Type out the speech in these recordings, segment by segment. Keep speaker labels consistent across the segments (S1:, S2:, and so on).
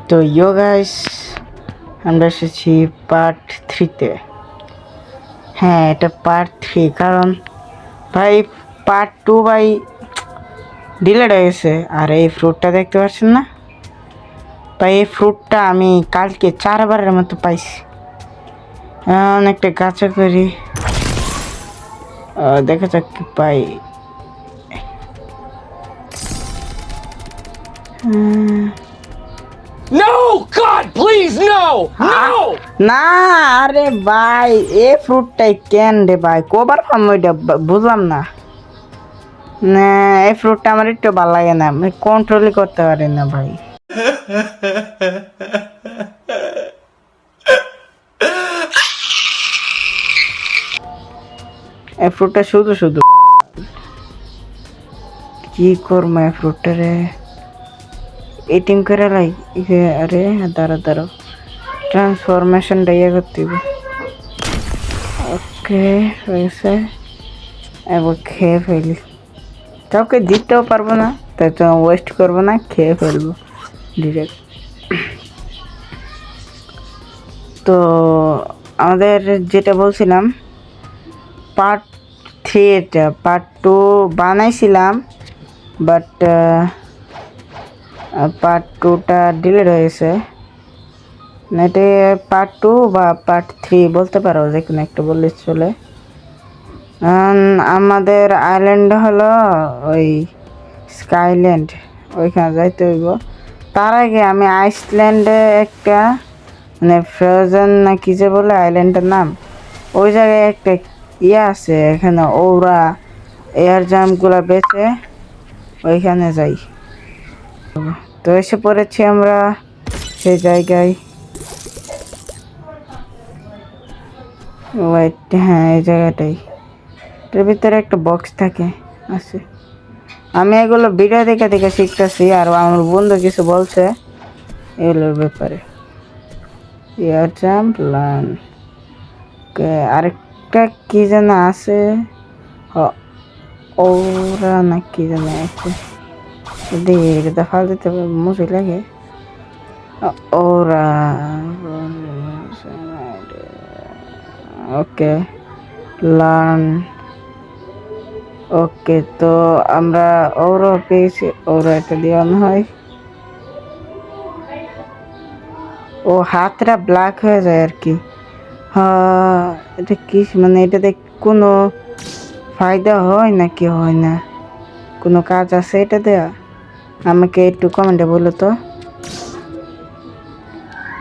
S1: তো গাইস, আমরা এসেছি পার্ট 3-তে। হ্যাঁ, এটা পার্ট 3, কারণ ভাই পার্ট 2 ভাই ডিলেট হয়ে গেছে। আর এই ফ্রুটটা দেখতে পাচ্ছেন না ভাই, এই ফ্রুটটা আমি কালকে 4বারের মতো পাইছি। অনেকটা গাছা করি, দেখা যাক কি পাই।
S2: No! God, please, no! No!
S1: না, আরে ভাই এ ফ্রুটটাই কেন রে ভাই, কবার পাম ওইটা বুঝলাম না। না, এই ফ্রুটটা আমার একটু ভালো লাগে না, আমি কন্ট্রোলই করতে পারি না ভাই। এই ফ্রুটটা শুধু শুধু কি করবো এই ফ্রুটটা রে, এটিং করে লাই। আরে দাঁড়া ট্রান্সফরমেশনটা ইয়ে করতে হবে। ওকে হয়েছে, এবার খেয়ে ফেলি। কাউকে দিতেও পারবো না, তাই তো ওয়েস্ট করবো না, খেয়ে ফেলবো ডিরেক্ট। তো আমাদের যেটা বলছিলাম পার্ট 3, এটা পার্ট 2 বানাইছিলাম, বাট পার্ট 2টা ডিলিট হয়েছে। এটা পার্ট 2 বা পার্ট 3 বলতে পারো, যে কোনো একটা বললে চলে। আমাদের আইল্যান্ড হলো ওই স্কাইল্যান্ড, ওইখানে যাইতে হইব। তার আগে আমি আইসল্যান্ডে একটা মানে ফ্রোজেন না কি যে বলে আইল্যান্ডের নাম, ওই জায়গায় একটা ইয়ে আছে, এখানে ওরা এয়ার জাম্পগুলো বেচে, ওইখানে যাই। তো এসে পড়েছি আমরা সেই জায়গায়। ওয়েট, হ্যাঁ এই জায়গাটাই, এটার ভিতরে একটা বক্স থাকে আছে। আমি এগুলো ভিডিও দেখে দেখে শিখতেছি, আর আমার বন্ধু কিছু বলছে এগুলোর ব্যাপারে। এয়ার জাম্প লার্ন, আরেকটা কি যেন আছে, ওরা না কি যেন আছে, এটা ফাল দিতে মুশকিল লাগে। ওরা ওকে লার্ন, ওকে। তো আমরা ওরা পেয়েছি, ওরা এটা দিয়ে অন হয়। ও হাতটা ব্ল্যাক হয়ে যায় আর কি। হ্যাঁ, এটা কি মানে এটাতে কোনো ফায়দা হয় নাকি হয় না, কোনো কাজ আছে এটা দেয়া? আমাকে একটু কমেন্টে বললো তো,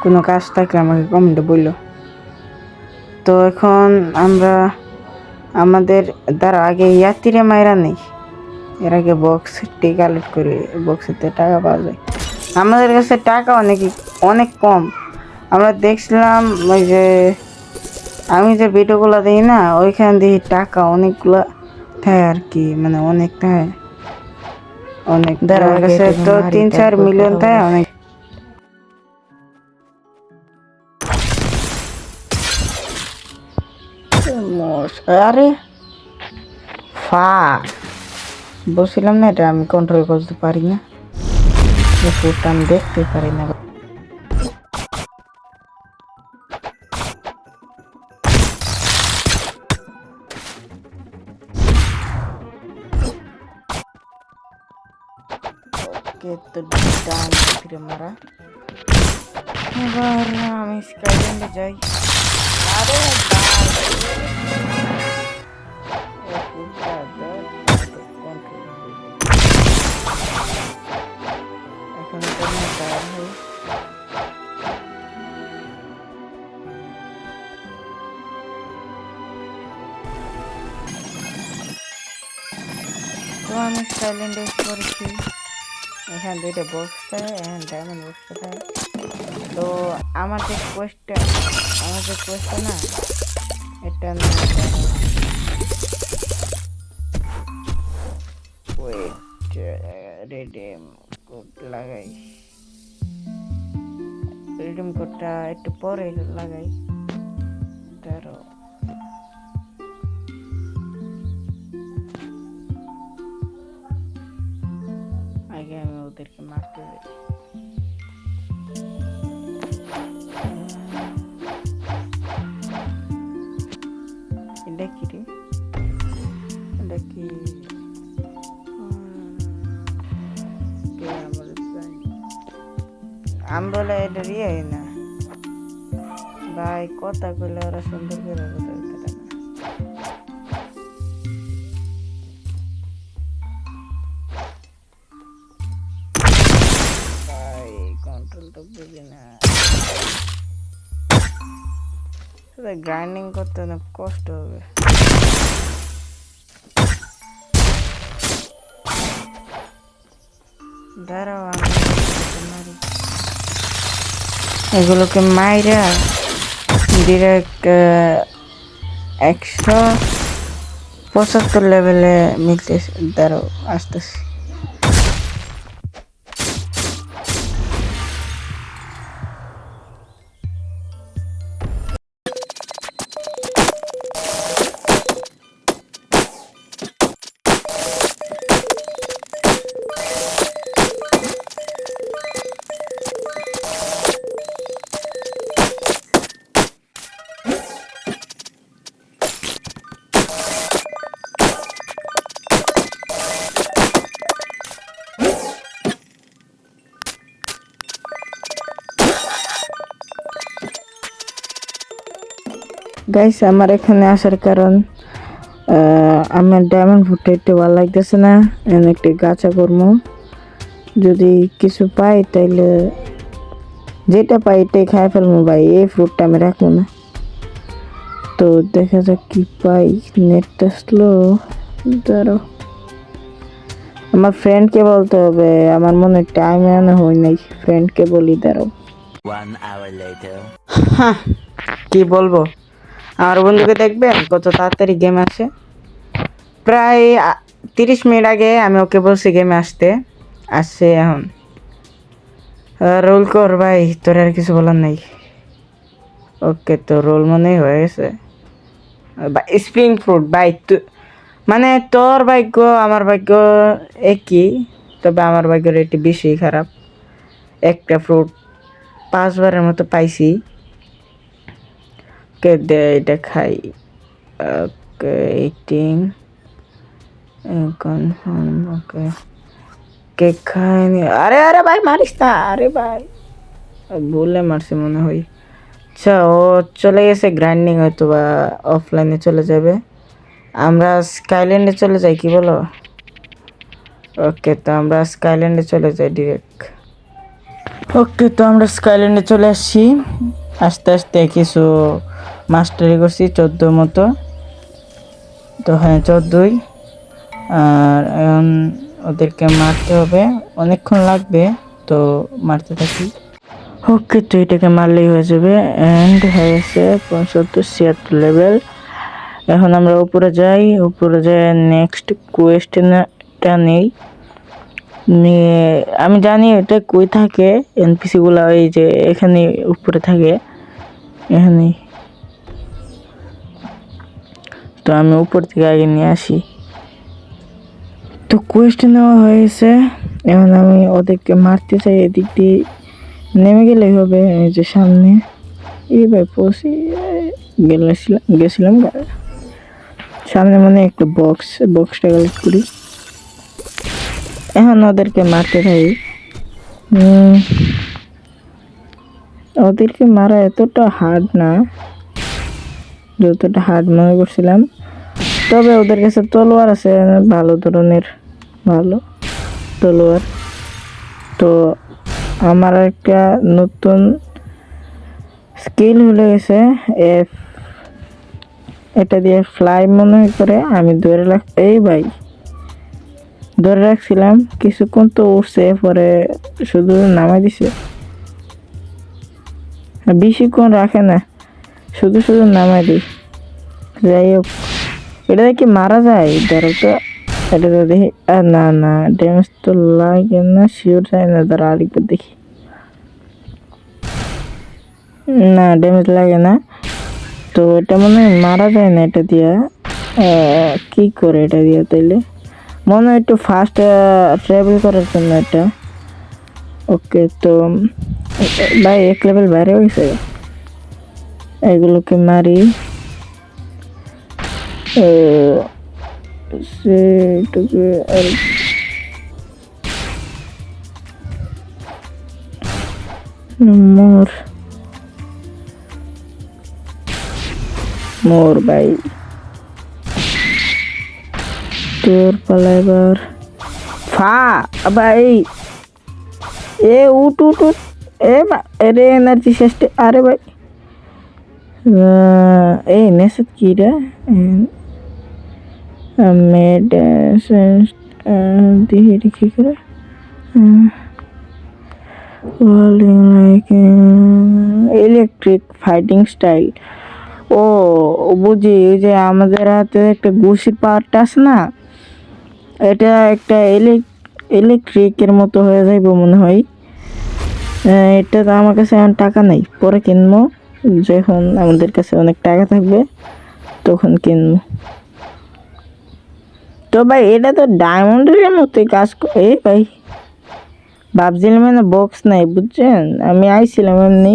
S1: কোনো কাজ থাকলে আমাকে কমেন্টে বললো। তো এখন আমরা আমাদের দ্বারা আগে ইয়াত্রীরা মাইরা নেই, এর আগে বক্সটি কালেক্ট করি, বক্সেতে টাকা পাওয়া যায়। আমাদের কাছে টাকা অনেক কম। আমরা দেখছিলাম ওই যে আমি যে ভিডিওগুলো দিই না, ওইখান দিয়ে টাকা অনেকগুলো থাকে আর কি, মানে অনেক থাকে, অনেক। আমার কাছে তো 3-4 মিলিয়ন থাকে অনেক। আরে বলছিলাম না, এটা আমি কন্ট্রোল করতে পারি না, ফুটটা আমি দেখতে পারি না। ওকে, তো ডান ফিরে মারা। এবার আমি স্কাইল্যান্ডে যাই। আরে এখন তো আমি স্কাইল্যান্ডে করেছি। এখানে দুইটা বক্স থাকে, এখানে ডায়মন্ড বক্সটা থাকে। তো আমার যে কোয়েস্টটা না, এটা না ওয়েট, রিডিম কোড লাগাই, রিডিম কোডটা একটু পরে লাগাই। তারও আগে আমি ওদেরকে মারতে যাই। আমি বলে এটা রিয়ে না ভাই, কথা কইলে ওরা সুন্দর করে কথা বলতে পারে না। ভাই কন্ট্রোল তো বুঝি না, গ্রাইন্ডিং করতে অনেক কষ্ট হবে। দাঁড়াও আমি মারি এগুলোকে, মাইরা ডিরেক্ট 175 লেভেলে মিলতেছে। দাঁড়াও আসতেছি। গাইস আমার এখানে আসার কারণ আমার ডায়মন্ড ফুটে একটু ভালো লাগতেছে না, একটি গাছা করবো। যদি কিছু পাই তাইলে যেটা পাই এটাই খাই ফেলবো ভাই, এই ফ্রুটটা আমি রাখবো না। তো দেখা যাক কি পাই। নেটটা স্লো, ধরো আমার ফ্রেন্ডকে বলতে হবে, আমার মনে টাইম এনে হয় নাই, ফ্রেন্ডকে বলি। দাঁড়াও
S3: 1 hour later.
S1: কি বলবো, আমার বন্ধুকে দেখবেন কত তাড়াতাড়ি গেম আসে। প্রায় 30 মিনিট আগে আমি ওকে বলছি গেমে আসছে এখন। রোল কর ভাই, তোর আর কিছু বলার নাই। ওকে, তো রোল মনে হয়ে গেছে। স্প্রিং ফ্রুট ভাই, মানে তোর ভাগ্য আমার ভাগ্য একই, তবে আমার ভাগ্যের একটু বেশি খারাপ। একটা ফ্রুট 5 বারের মতো পাইছি। ওকে দে, এটা খাই। ওকে 18 কনফার্ম। ওকে কেক খাইনি। আরে আরে ভাই মারিস না, আরে ভাই ভুলে মারছি মনে হয়। আচ্ছা ও চলে গেছে গ্রাইন্ডিং, হয়তো বা অফলাইনে চলে যাবে। আমরা স্কাইল্যান্ডে চলে যাই, কি বলো? ওকে, তো আমরা স্কাইল্যান্ডে চলে যাই ডিরেক্ট। ওকে, তো আমরা স্কাইল্যান্ডে চলে আসছি। আস্তে আস্তে কিছু মাস্টারি করছি, 14 মতো। তো হ্যাঁ 14ই। আর এখন ওদেরকে মারতে হবে, অনেকক্ষণ লাগবে, তো মারতে থাকি। ওকে, তো এটাকে মারলেই হয়ে যাবে। অ্যান্ড হয়ে গেছে 75-76 লেভেল। এখন আমরা উপরে যাই, উপরে যাই নেক্সট কোয়েস্টটা নেই। নিয়ে আমি জানি এটা কই থাকে, এনপিসি গুলা ওই যে এখানে উপরে থাকে, এখানে। তো আমি উপর থেকে আগে নিয়ে আসি। তো কোয়েস্ট নেওয়া হয়ে গেছে, এখন আমি ওদেরকে মারতে চাই। এদিক দিয়ে নেমে গেলেই হবে, এই যে সামনে। এই ভাই পৌঁছে গেছিলাম সামনে, মানে একটা বক্সটা কালেক্ট করি। এখন ওদেরকে মারতে থাকি। ওদেরকে মারা এতটা হার্ড না যতটা হার্ড মনে করছিলাম, তবে ওদের কাছে তলোয়ার আছে, ভালো ধরনের ভালো তলোয়ার। তো আমার একটা নতুন স্কিল হয়ে গেছে, এটা দিয়ে ফ্লাই মনে করে আমি ধরে রাখছিলাম কিছুক্ষণ, তো উঠছে, পরে শুধু নামাই দিছে। বেশিক্ষণ রাখে না, শুধু নামাই দিই। যাই হোক, এটা কি মারা যায়? ধরো তো এটা তো দেখি, না না ড্যামেজ তো লাগে না, শিওর যায় না। ধরো আরেকবার দেখি, না ড্যামেজ লাগে না। তো এটা মনে হয় মারা যায় না এটা দিয়া। কি করে এটা দিয়া তাইলে? মনে হয় একটু ফাস্ট ট্রাভেল করার জন্য এটা। ওকে, তো ভাই 1 লেভেল বাইরে হয়েছে। এগুলোকে মারি। সেটাকে আর মোর মোর ভাই তোর পালা এবার ফা ভাই এ উঠ উঠ উঠ এরে এনার্জি শেষ আরে ভাই এই নেশাত কি রে মেড দিহি কি করে ইলেকট্রিক ফাইটিং স্টাইল ও বুঝি ওই যে আমাদের হাতে একটা ঘুষির পাওয়ারটা আছে না এটা একটা ইলেকট্রিকের মতো হয়ে যাইব মনে হয় এটা তো আমার কাছে এখন টাকা নেই পরে কিনবো যখন আমাদের কাছে অনেক টাকা থাকবে তখন কিনবো তো ভাই এটা তো ডায়মন্ডের মতোই কাজ করে ভাই ভাবছিলাম মানে বক্স নাই বুঝছেন আমি আইছিলাম এমনি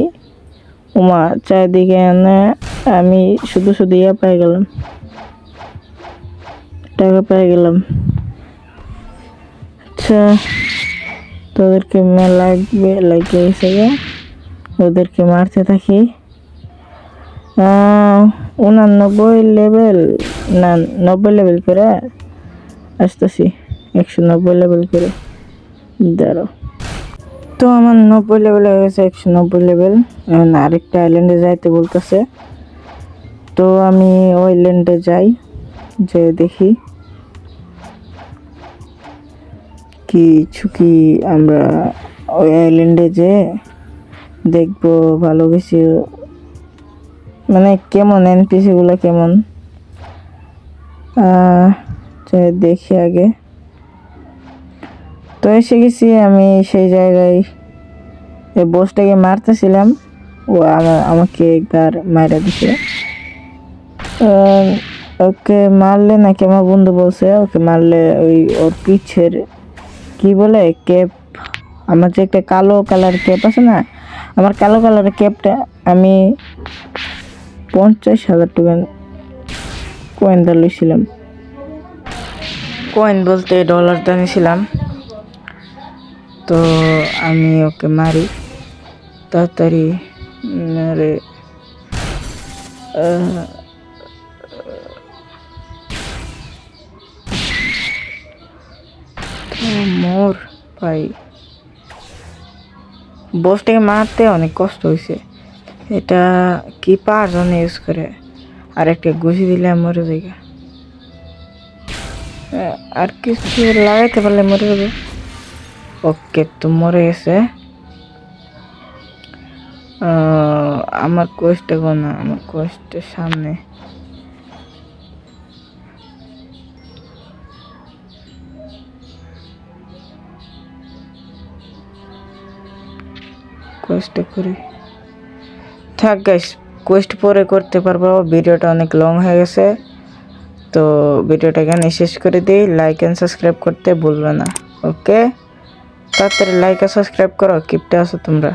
S1: উমা চারিদিকে এনে আমি শুধু শুধু ইয়া পাই গেলাম টাকা পেয়ে গেলাম আচ্ছা তোদেরকে লাগবে লাগে এসে ওদেরকে মারতে থাকি 89 লেভেল না 90 লেভেল করে আসতেছি 190 লেভেল করে দাঁড়াও তো আমার 90 লেভেল হয়ে গেছে 190 লেভেল এখন আরেকটা আইল্যান্ডে যাইতে বলতেছে তো আমি ওই আইল্যান্ডে যাই যে দেখি কি আমরা ওই আইল্যান্ডে যে দেখবো ভালো কিছু মানে কেমন এনপিসি গুলা কেমন দেখি আগে তো এসে গেছি আমি সেই জায়গায় এই বসটাকে মারতেছিলাম ও আমাকে একবার মারা দিছে ওকে মারলে নাকি আমার বন্ধু বলছে ওকে মারলে ওই ওর পিছের কি বলে ক্যাপ আমার যে একটা কালো কালার ক্যাপ আছে না আমার কালো কালারের ক্যাপটা আমি 50,000 টাকা কয়েন দা লইছিলাম কয়েন বলতে ডলার দানিয়েছিলাম তো আমি ওকে মারি তাড়াতাড়ি মেরে মোর ভাই বসটাকে মারতে অনেক কষ্ট হয়েছে এটা কি পার জন্য ইউজ করে আর একটা ঘুষি দিলে মরে যাবে আর কিছু লাগাইতে পারলে মরে যাবে ওকে তো মরে গেছে আমার কোয়েস্টে না আমার কোয়েস্টের সামনে কোয়েস্ট করি থাক গাইস কোয়েস্ট পরে করতে পারবো ভিডিওটা অনেক লং হয়ে গেছে তো ভিডিওটা এখানে শেষ করে দিই লাইক এন্ড সাবস্ক্রাইব করতে ভুলবে না ওকে তাড়াতাড়ি লাইক আর সাবস্ক্রাইব করো কিপটা আছো তোমরা